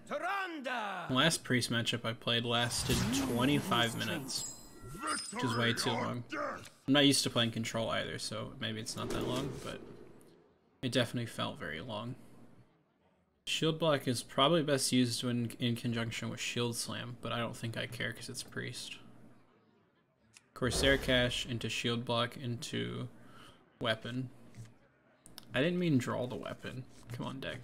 The last priest matchup I played lasted 25 minutes, which is way too long. I'm not used to playing control either, so maybe it's not that long, but it definitely felt very long. Shield block is probably best used when in conjunction with shield slam, but I don't think I care because it's priest. Corsair cache into shield block into weapon. I didn't mean draw the weapon. Come on, deck.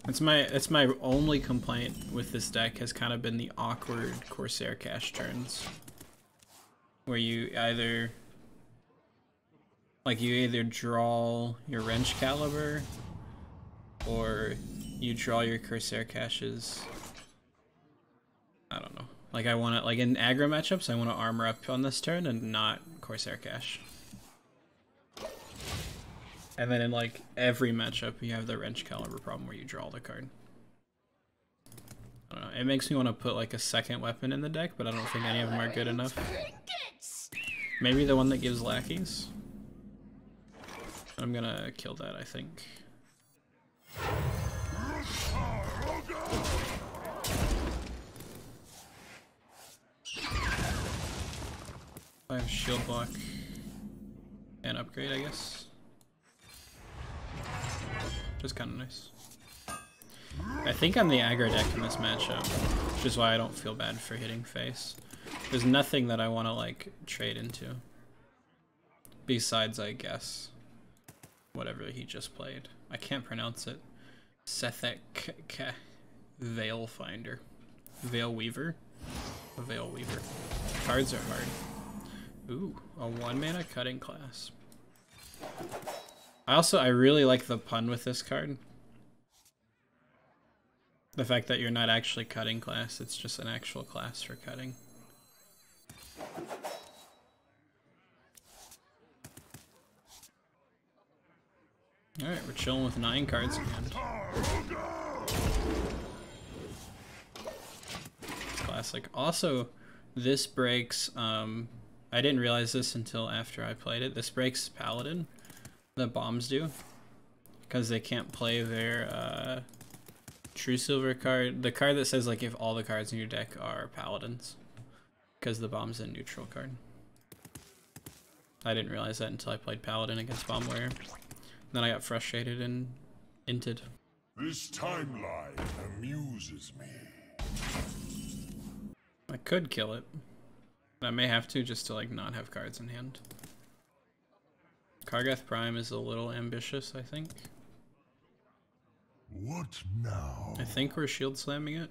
That's my only complaint with this deck, has kind of been the awkward Corsair cache turns, where you either draw your wrench caliber, or you draw your Corsair caches. I don't know. Like I want to, like in aggro matchups, I want to armor up on this turn and not Corsair cache. And then in like every matchup, you have the wrench caliber problem where you draw the card. I don't know. It makes me want to put like a second weapon in the deck, but I don't think any of them are good enough. Maybe the one that gives lackeys. I'm gonna kill that, I think. I have shield block and upgrade, I guess. Just kind of nice. I think I'm the aggro deck in this matchup, which is why I don't feel bad for hitting face. There's nothing that I want to like trade into, besides I guess whatever he just played. I can't pronounce it. Sethek Veil Finder, Veil Weaver, a Veil Weaver. Cards are hard. Ooh, a 1-mana cutting class. I really like the pun with this card. The fact that you're not actually cutting class, it's just an actual class for cutting. Alright, we're chilling with 9 cards in hand. Classic. Also, this breaks, I didn't realize this until after I played it. This breaks Paladin. The bombs do, because they can't play their True Silver card. The card that says like if all the cards in your deck are Paladins, because the bomb's a neutral card. I didn't realize that until I played Paladin against Bomb Warrior. Then I got frustrated and inted. This timeline amuses me. I could kill it. I may have to just to like not have cards in hand. Kargath Prime is a little ambitious, I think. What now? I think we're shield slamming it.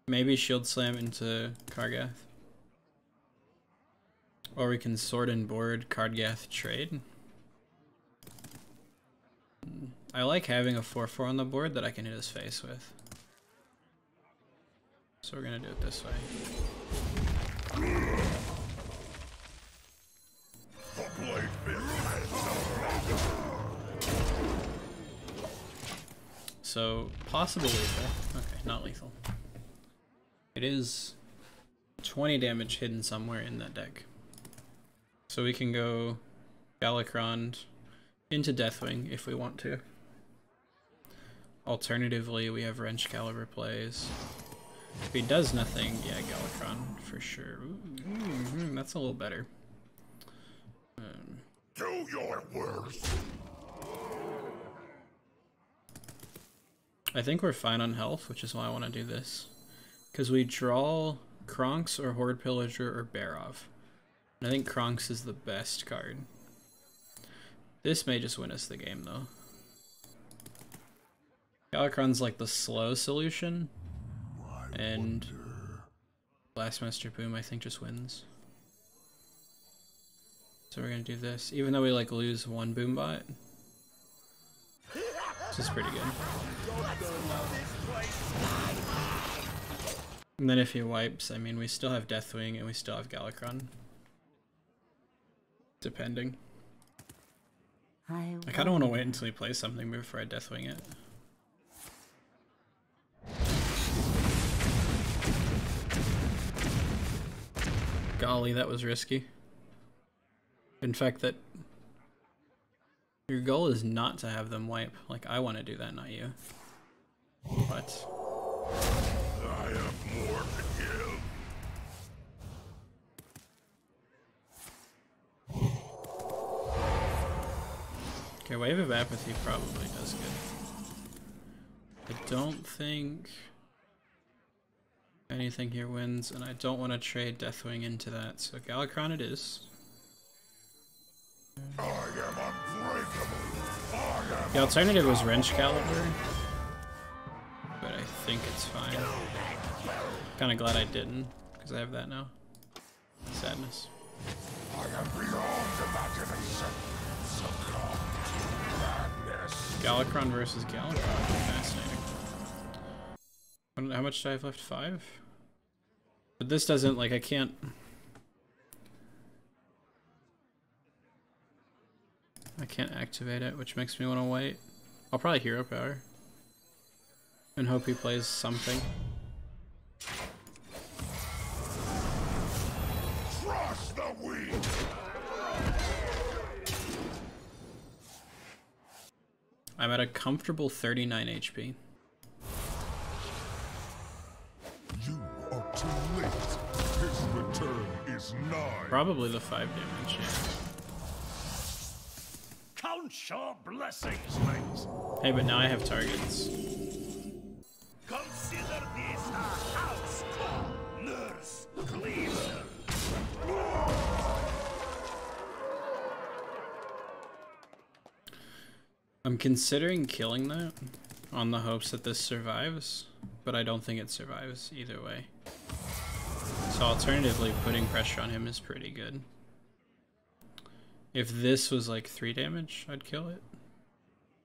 Maybe shield slam into Kargath. Or we can sword and board Kargath trade. I like having a 4/4 on the board that I can hit his face with. So we're gonna do it this way. So, possible lethal. Okay, not lethal. It is 20 damage hidden somewhere in that deck. So we can go Galakrond into Deathwing if we want to. Alternatively, we have Wrench Caliber plays. If he does nothing, yeah, Galakrond for sure. Ooh, that's a little better. Do your worst. I think we're fine on health, which is why I want to do this. Because we draw Kronks or Horde Pillager or Barov. And I think Kronks is the best card. This may just win us the game, though. Galakrond's like the slow solution. And Blastmaster Boom, I think, just wins. So we're gonna do this. Even though we like lose one Boombot. This is pretty good. And then if he wipes, I mean, we still have Deathwing and we still have Galakrond. Depending. I kind of want to wait until he plays something before I Deathwing it. Golly, that was risky. In fact, that your goal is not to have them wipe. Like, I want to do that, not you. What? I have more to give. Okay, Wave of Apathy probably does good. I don't think anything here wins, and I don't want to trade Deathwing into that, so Galakrond it is. I am unbreakable. The alternative was Wrench Caliber, but I think it's fine. Kinda glad I didn't, because I have that now. Sadness. I am beyond imagination. Succumb to madness. Galakrond versus Galakrond. Fascinating. How much do I have left? 5? But this doesn't, like, I can't... activate it, which makes me want to wait. I'll probably Hero Power. And hope he plays something. Trust the weak. I'm at a comfortable 39 HP. You are too late. His return is nigh. Probably the 5 damage, yeah. Count your blessings, mates. Hey, but now I have targets. Consider this a house call. Nurse, cleaner. I'm considering killing that on the hopes that this survives, but I don't think it survives either way. So alternatively, putting pressure on him is pretty good. If this was like 3 damage, I'd kill it.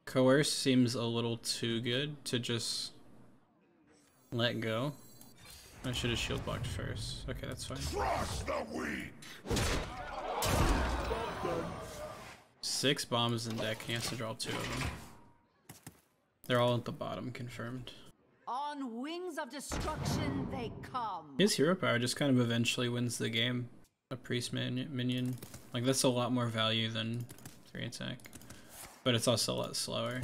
Coerce seems a little too good to just let go. I should have shield blocked first. Okay, that's fine. Trust the weak. 6 bombs in deck. He has to draw 2 of them. They're all at the bottom, confirmed. On wings of destruction they come. His hero power just kind of eventually wins the game. A priest minion. Like, that's a lot more value than 3 attack. But it's also a lot slower.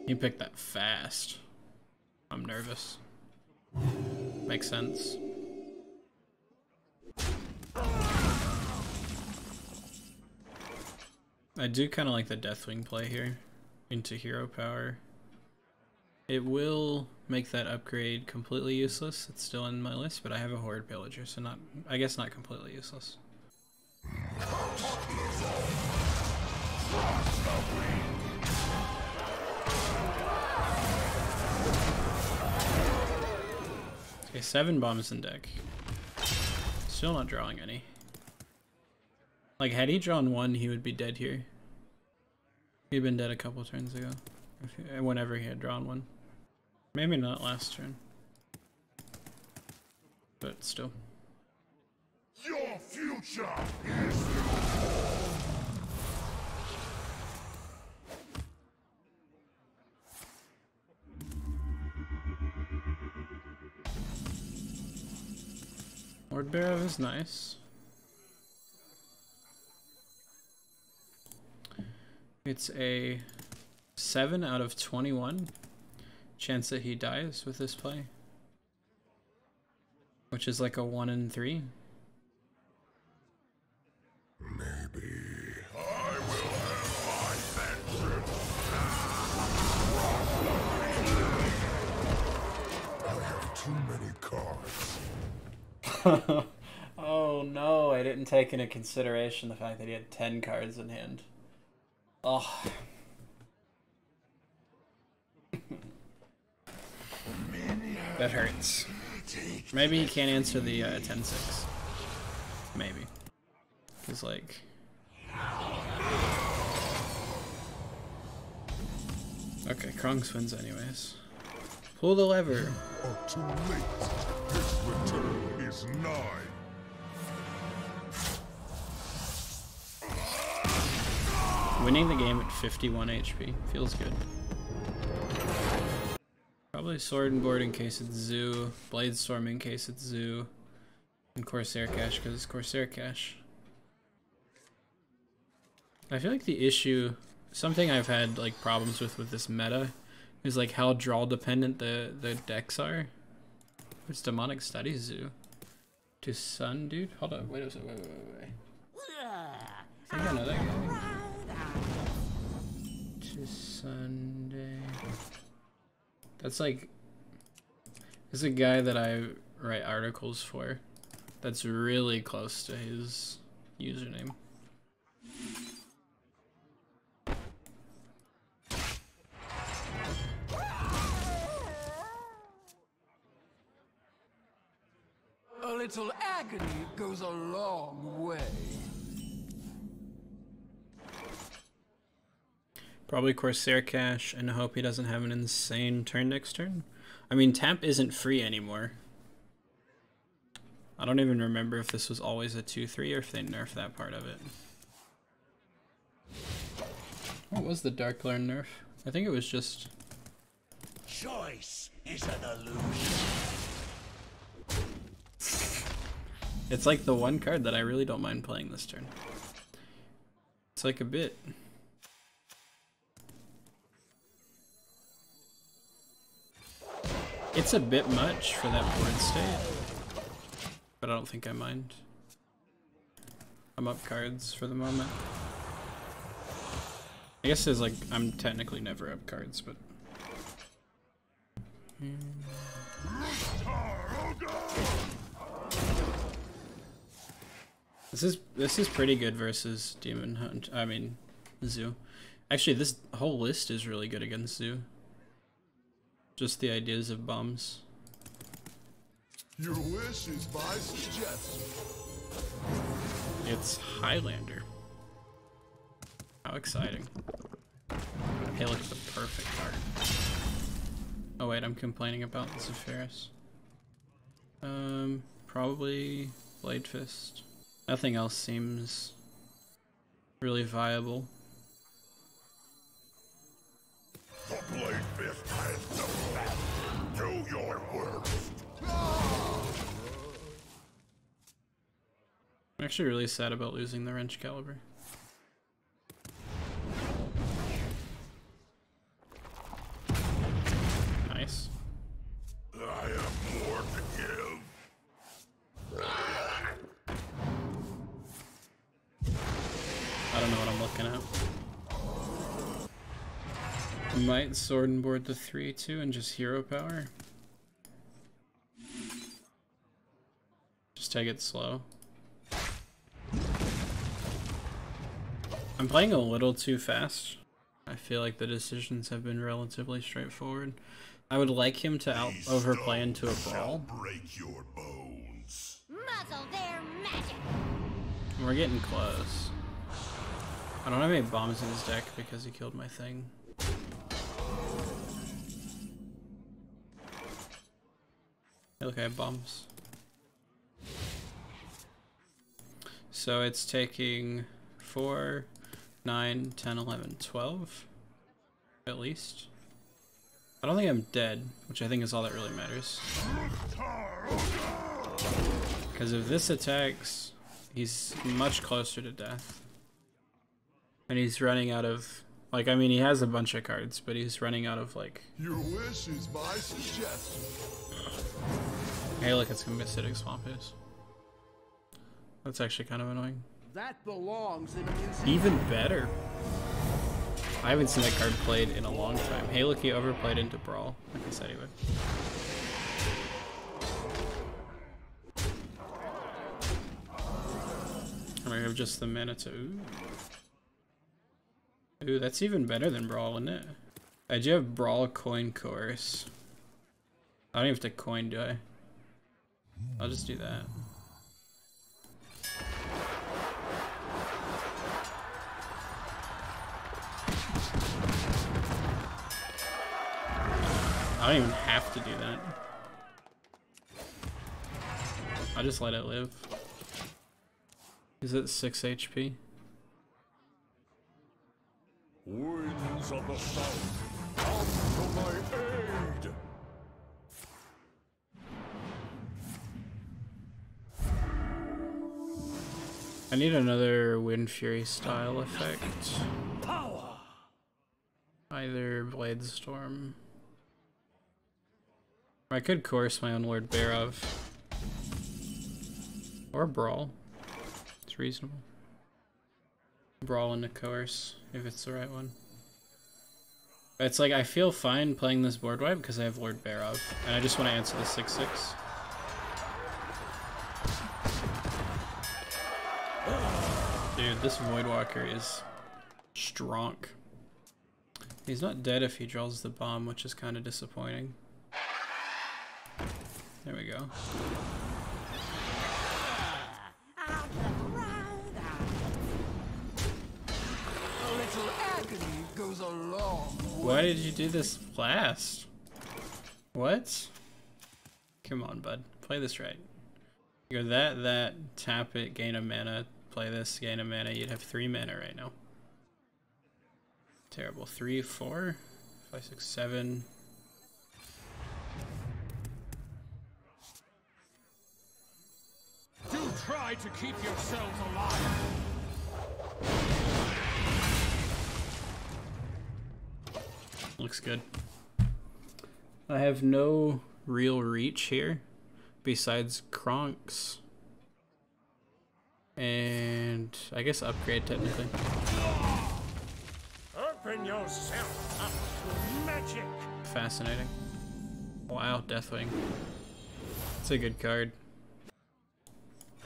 He picked that fast. I'm nervous. Makes sense. I do kind of like the Deathwing play here into hero power. It will make that upgrade completely useless. It's still in my list, but I have a Horde Pillager, so not, I guess not completely useless. Okay, 7 bombs in deck. Still not drawing any. Like, had he drawn 1, he would be dead here. He'd been dead a couple turns ago. Whenever he had drawn 1. Maybe not last turn. But still. Your future is Lord Barrow is nice. It's a 7 out of 21 chance that he dies with this play, which is like a 1 in 3. maybe I will have my vengeance. I have too many cards. Oh no, I didn't take into consideration the fact that he had 10 cards in hand. Oh. That hurts. Maybe he can't answer the 10-6. Maybe. Because, like... Okay, Krongs wins anyways. Pull the lever. Are too late. His return is nigh. Winning the game at 51 HP. Feels good. Probably Sword and Board in case it's Zoo. Blade Storm in case it's Zoo. And Corsair Cache because it's Corsair Cache. I feel like the issue something I've had like problems with this meta is like how draw dependent the decks are. It's demonic studies zoo. To sun, dude. Hold on. Wait a second. Wait. I think I know that guy. To Sunday. That's like. This is a guy that I write articles for. That's really close to his username. A little agony goes a long way. Probably Corsair Cash and hope he doesn't have an insane turn next turn. I mean, tap isn't free anymore. I don't even remember if this was always a 2-3 or if they nerfed that part of it. What was the Dark Lord nerf? I think it was just... Choice is an illusion. It's like the one card that I really don't mind playing this turn. It's like a bit. It's a bit much for that board state, but I don't think I mind. I'm up cards for the moment. I guess it's like I'm technically never up cards, but this is pretty good versus Demon Hunt. I mean, Zoo. Actually, this whole list is really good against Zoo. Just the ideas of bombs. Your wish is my suggestion. It's Highlander. How exciting. Hey, look at the perfect card. Oh wait, I'm complaining about the Zephyros. Probably Blade Fist. Nothing else seems really viable. The Blade Fist has no value. Do your worst. I'm actually really sad about losing the Wrench Caliber. Nice. I have more to give. I don't know what I'm looking at. I might sword and board the 3-2 and just hero power. Just take it slow. I'm playing a little too fast. I feel like the decisions have been relatively straightforward. I would like him to overplay into a brawl. Break your bones. Muzzle their magic. We're getting close. I don't have any bombs in his deck because he killed my thing. Hey, look, I have bombs. So it's taking 4, 9, 10, 11, 12 at least. I don't think I'm dead, which I think is all that really matters. Because if this attacks, he's much closer to death. And he's running out of, like, I mean, he has a bunch of cards, but he's running out of, like... Your wish is my suggestion. Hey, look, it's gonna be Acidic Swampus. That's actually kind of annoying. That belongs in a Even better. I haven't seen that card played in a long time. Hey, look, he overplayed into Brawl, like I said he would. I have just the mana to... Ooh, that's even better than Brawl, isn't it? I do have Brawl, Coin, Coerce. I don't even have to coin, do I? I'll just do that. I don't even have to do that. I'll just let it live. Is it 6 HP? Winds of the south, come to my aid! I need another Wind Fury style effect. power. Either Bladestorm. I could course my own Lord Barov. Or Brawl. It's reasonable. Brawl into course, if it's the right one. It's like, I feel fine playing this board wipe because I have Lord Barov, and I just want to answer the 6/6. Dude, this Voidwalker is strong. He's not dead if he draws the bomb, which is kind of disappointing. There we go. A little agony goes a long way. Why did you do this last? What? Come on, bud. Play this right. You go that, tap it, gain a mana, play this, gain a mana, you'd have 3 mana right now. Terrible. 3, 4, 5, 6, 7. Do try to keep yourselves alive. Looks good. I have no real reach here besides Kronk's. And I guess upgrade technically. Open yourself up to magic. Fascinating. Wow, Deathwing. It's a good card.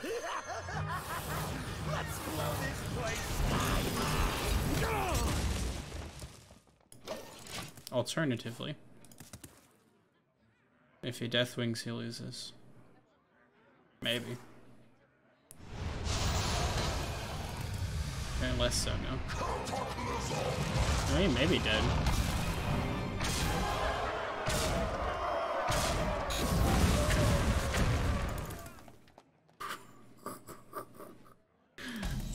Let's blow this place. Alternatively, if he Deathwings, he loses. Maybe. And less so now. I mean, maybe dead.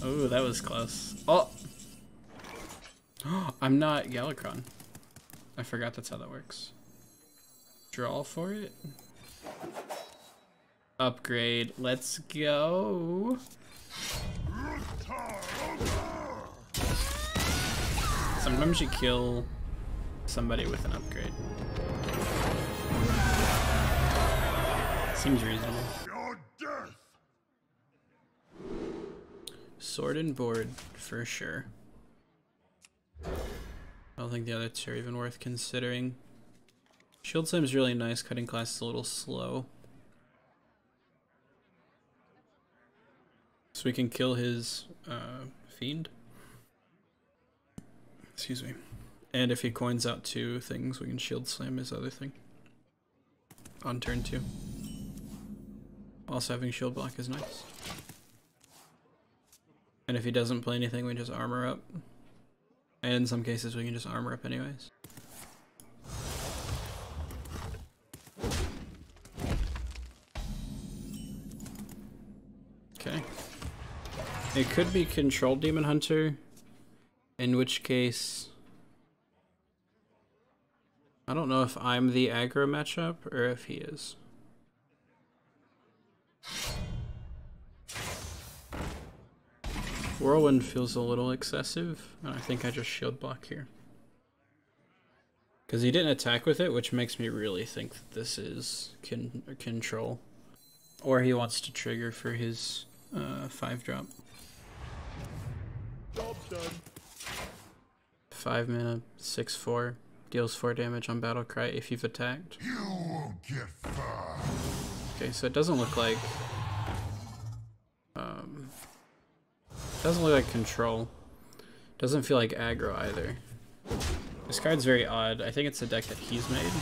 Oh, that was close. Oh! I'm not Galakrond. I forgot that's how that works. Draw for it. Upgrade. Let's go. Sometimes you kill somebody with an upgrade. Seems reasonable. Your death. Sword and board, for sure. I don't think the other two are even worth considering. Shield Slam's really nice, cutting class is a little slow. So we can kill his fiend. Excuse me. And if he coins out 2 things, we can Shield Slam his other thing. On turn 2. Also having shield block is nice. And if he doesn't play anything, we just armor up. And in some cases, we can just armor up anyways. Okay. It could be Control Demon Hunter, in which case... I don't know if I'm the aggro matchup, or if he is. Whirlwind feels a little excessive, and I think I just shield block here. Because he didn't attack with it, which makes me really think that this is control. Or he wants to trigger for his 5-drop. Job done. 5 mana, 6/4, deals 4 damage on Battlecry if you've attacked. You won't get far. Okay, so it doesn't look like... doesn't look like control. Doesn't feel like aggro either. This card's very odd. I think it's a deck that he's made.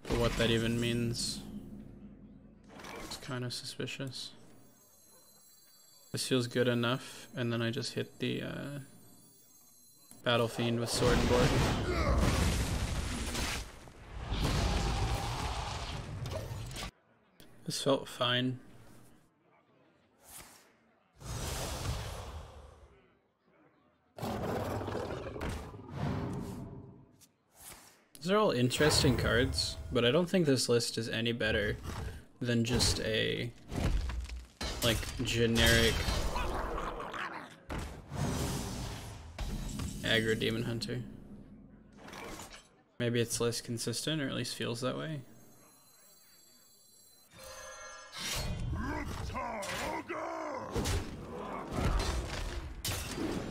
But what that even means is kind of suspicious. This feels good enough, and then I just hit the Battle Fiend with Sword and Board. This felt fine. These are all interesting cards, but I don't think this list is any better than just a, like, generic Aggro Demon Hunter. Maybe it's less consistent, or at least feels that way.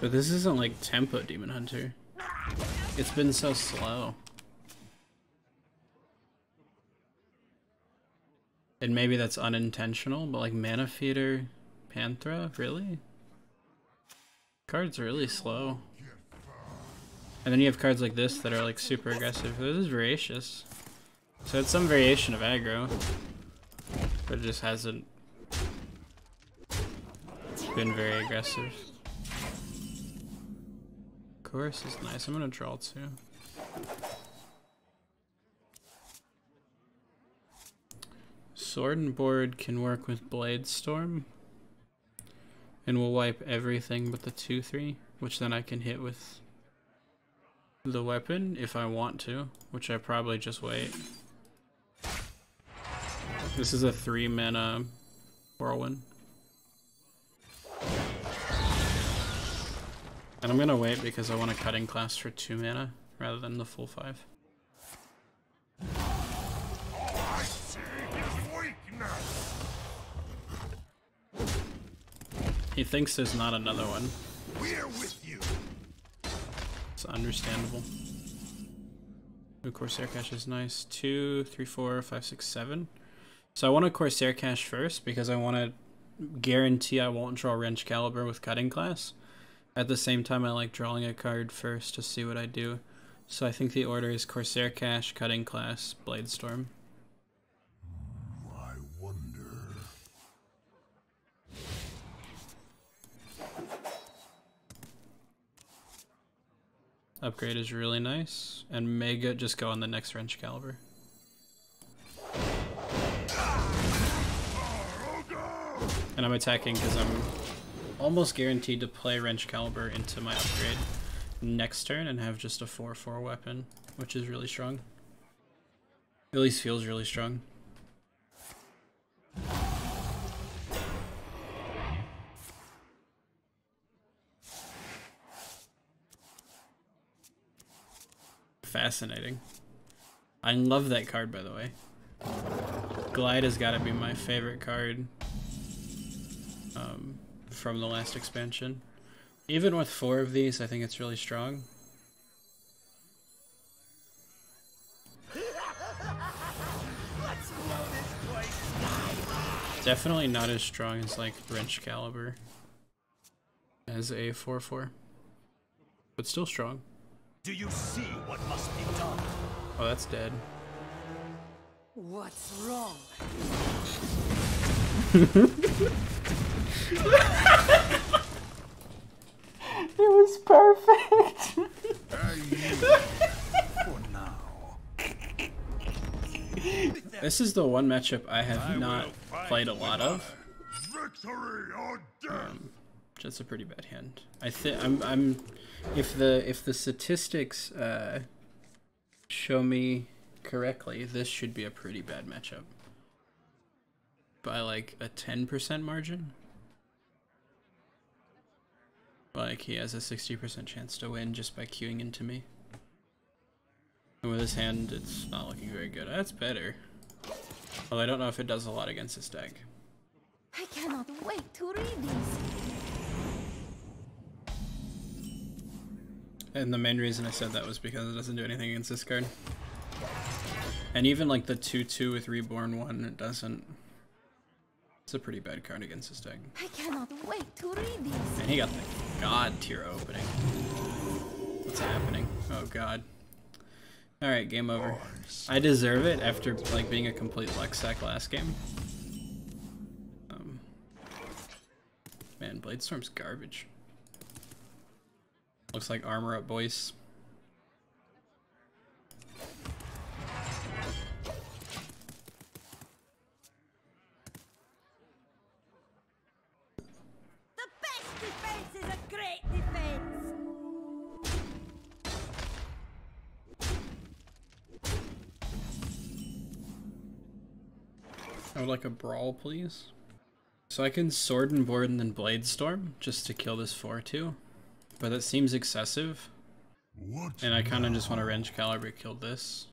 But this isn't like tempo Demon Hunter. It's been so slow. And maybe that's unintentional, but like Mana Feeder, Panthra, really? Cards are really slow. And then you have cards like this that are like super aggressive. This is voracious. So it's some variation of aggro, but it just hasn't been very aggressive. Chorus is nice. I'm gonna draw too. Sword and Board can work with Blade Storm. And we'll wipe everything but the 2/3, which then I can hit with the weapon if I want to, which I probably just wait. This is a 3 mana whirlwind. And I'm gonna wait because I want a cutting class for 2 mana rather than the full 5. I see his weakness. He thinks there's not another one. We're with you. It's understandable. Ooh, Corsair Cache is nice. 2, 3, 4, 5, 6, 7. So I want a Corsair Cache first because I want to guarantee I won't draw Wrench Caliber with cutting class. At the same time, I like drawing a card first to see what I do. So I think the order is Corsair Cache, Cutting Class, Blade Storm. I wonder. Upgrade is really nice, and Mega just go on the next Wrench Caliber. And I'm attacking because I'm almost guaranteed to play Wrench Caliber into my upgrade next turn and have just a 4/4 weapon, which is really strong. At least feels really strong. Fascinating. I love that card, by the way. Glide has got to be my favorite card from the last expansion. Even with 4 of these, I think it's really strong. Definitely not as strong as like Wrench Caliber as a 4/4, but still strong. Do you see what must be done? Oh, that's dead. What's wrong? It was perfect. For now. This is the one matchup I have not played a lot of. Victory or death. Just a pretty bad hand. I think I'm if the statistics show me correctly, this should be a pretty bad matchup. By like a 10% margin. Like he has a 60% chance to win just by queuing into me. And with his hand, it's not looking very good. That's better. Although I don't know if it does a lot against this deck. I cannot wait to read these. And the main reason I said that was because it doesn't do anything against this card. And even like the 2/2 with Reborn 1, it doesn't. It's a pretty bad card against this deck. I cannot wait to read these. And he got the God tier opening. What's happening? Oh God. Alright, game over. I deserve it after like being a complete luck sack last game. Man, Blade Storm's garbage. Looks like armor up, boys. The best defense is a great defense. I would like a brawl, please. So I can Sword and Board and then Blade Storm just to kill this 4/2. But that seems excessive. What And I kind of just want to Range Caliber kill this.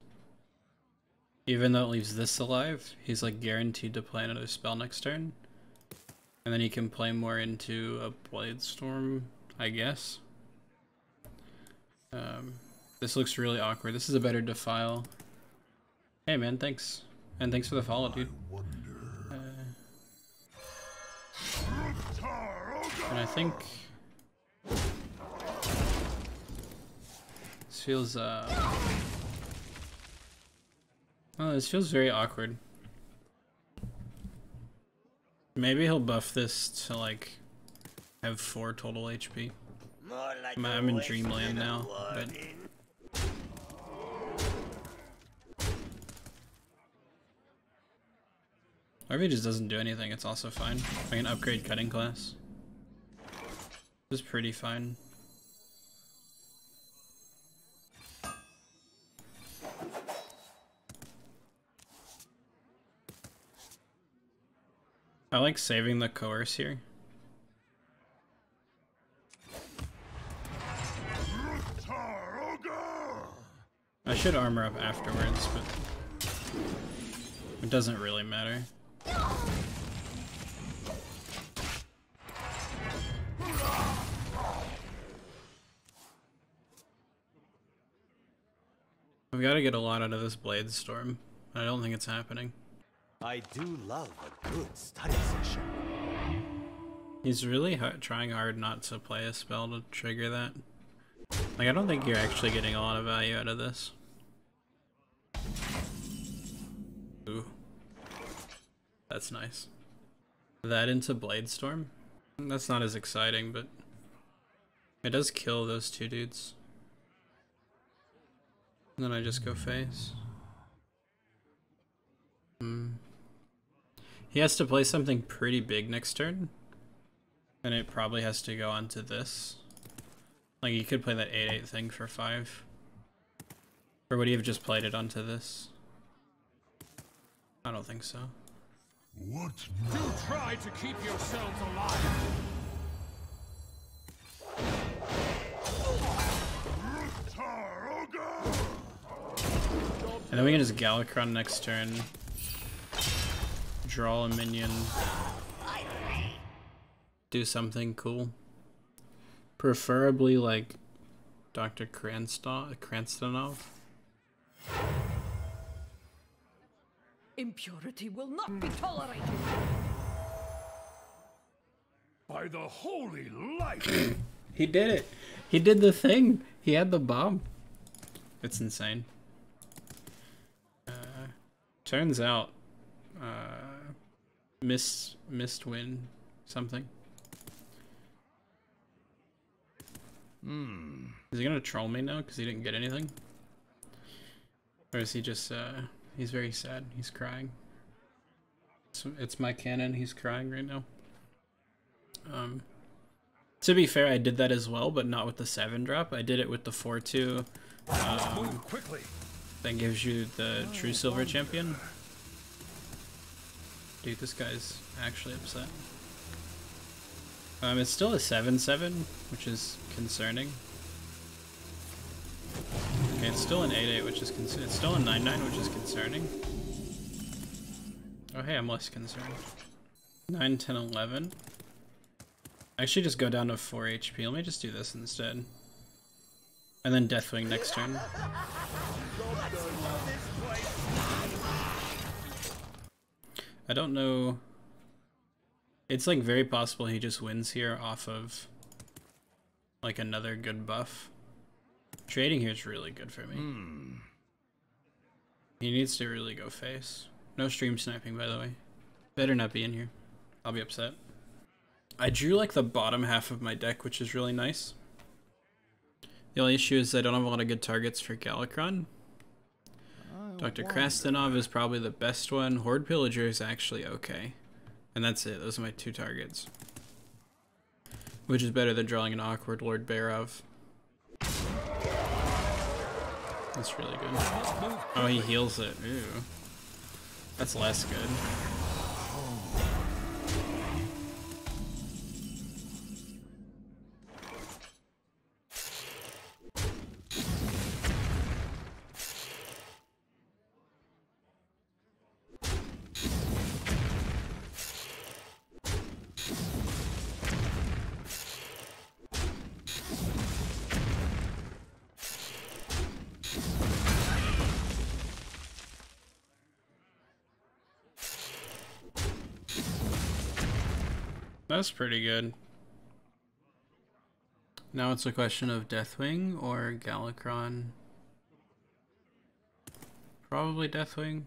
Even though it leaves this alive, he's like guaranteed to play another spell next turn. And then he can play more into a Blade Storm, I guess. This looks really awkward. This is a better Defile. Hey man, thanks. And thanks for the follow, dude. And I think this feels oh, this feels very awkward. Maybe he'll buff this to like have 4 total HP. I'm in Dreamland now, but or if he just doesn't do anything, it's also fine. I can upgrade Cutting Class. This is pretty fine. I like saving the Coerce here. I should armor up afterwards, but it doesn't really matter. We've got to get a lot out of this Blade Storm. I don't think it's happening. I do love a good study session. He's really trying hard not to play a spell to trigger that. Like, I don't think you're actually getting a lot of value out of this. Ooh. That's nice. That into Blade Storm? That's not as exciting, but it does kill those 2 dudes. And then I just go face. He has to play something pretty big next turn. And it probably has to go onto this. Like, you could play that 8/8 thing for 5. Or would he have just played it onto this? I don't think so. What? Do try to keep yourselves alive. And then we can just Galakrond next turn. Draw a minion. Do something cool. Preferably like Dr. Kranstanov. Impurity will not be tolerated. By the holy light. He did it. He did the thing. He had the bomb. It's insane. Turns out, missed win something. Is he gonna troll me now because he didn't get anything? Or is he just, he's very sad. He's crying. So it's my canon. He's crying right now. To be fair, I did that as well, but not with the 7-drop. I did it with the 4/2. Quickly. That gives you the true silver champion. Dude, this guy's actually upset. It's still a 7/7, which is concerning. Okay, it's still an 8/8, which is it's still a 9/9, which is concerning. Oh, hey, I'm less concerned. 9, 10, 11. I actually just go down to 4 HP. Let me just do this instead. And then Deathwing next turn. I don't know. It's like very possible he just wins here off of like another good buff. Trading here is really good for me. He needs to really go face. No stream sniping, by the way. Better not be in here. I'll be upset. I drew like the bottom half of my deck, which is really nice. The only issue is I don't have a lot of good targets for Galakrond. Dr. Krastanov is probably the best one. Horde Pillager is actually okay. And that's it. Those are my 2 targets. Which is better than drawing an awkward Lord Barov. That's really good. Oh, he heals it. Ooh. That's less good. That's pretty good. Now it's a question of Deathwing or Galakrond. Probably Deathwing.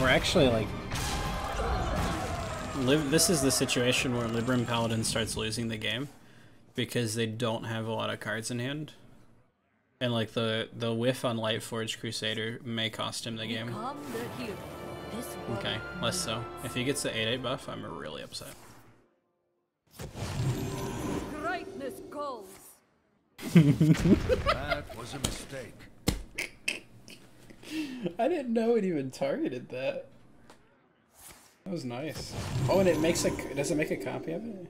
We're actually like... This is the situation where Libram Paladin starts losing the game because they don't have a lot of cards in hand. And like the whiff on Lightforged Crusader may cost him the game. Okay, less so. If he gets the 8/8 buff, I'm really upset. Greatness calls. That was a mistake. I didn't know it even targeted that. That was nice. Oh, and it makes does it make a copy of it?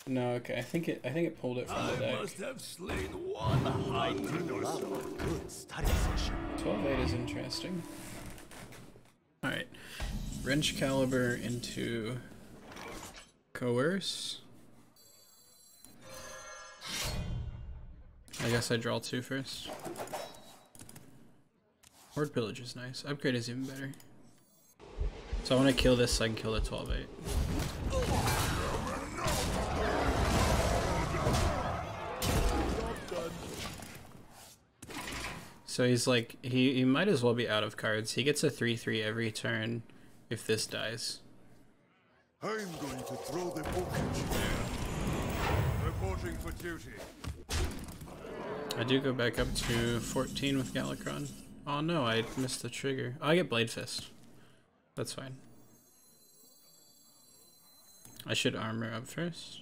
No, okay. I think it pulled it from the deck. I must have slain 100 or so. Good study session. 12/8 is interesting. Alright. Wrench Caliber into Coerce. I guess I draw 2 first. Horde Pillage is nice. Upgrade is even better. So I want to kill this so I can kill the 12/8. So he's like, he might as well be out of cards. He gets a 3/3 every turn if this dies. I'm going to throw the package. Reporting for duty. I do go back up to 14 with Galakrond. Oh no, I missed the trigger. Oh, I get Blade Fist. That's fine. I should armor up first.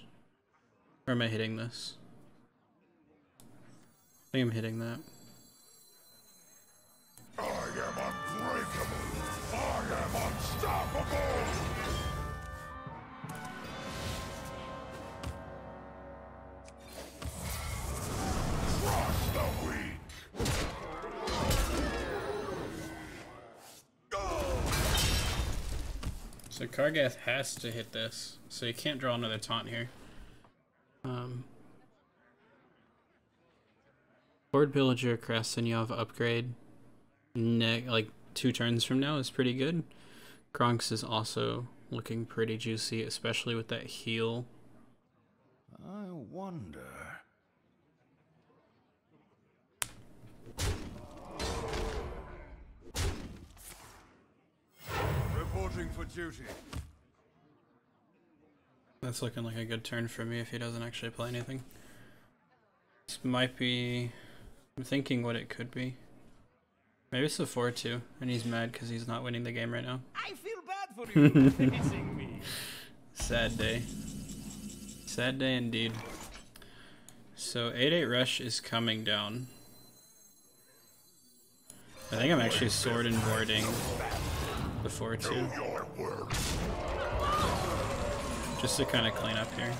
Or am I hitting this? I think I'm hitting that. I am unbreakable. I am unstoppable. Crush the weak. So Kargath has to hit this, so you can't draw another taunt here. Horde Pillager, Krastenyov upgrade, like 2 turns from now is pretty good. Kronk's is also looking pretty juicy, especially with that heal. I wonder. Reporting for duty. That's looking like a good turn for me if he doesn't actually play anything. This might be... I'm thinking what it could be. Maybe it's a 4-2, and he's mad because he's not winning the game right now. I feel bad for you facing me. Sad day. Sad day indeed. So 8/8 Rush is coming down. I think I'm actually sword and boarding the 4-2. Just to kind of clean up here.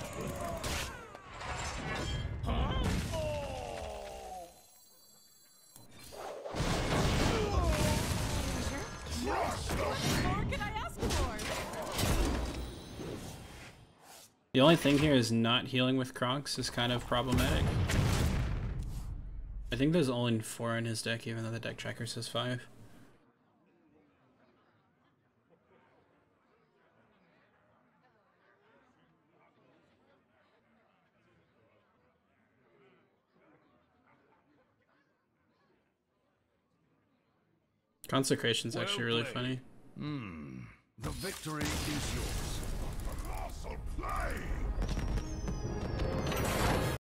The only thing here is not healing with Kronks is kind of problematic. I think there's only 4 in his deck, even though the deck tracker says 5. Consecration's actually really funny. The victory is yours. Colossal play.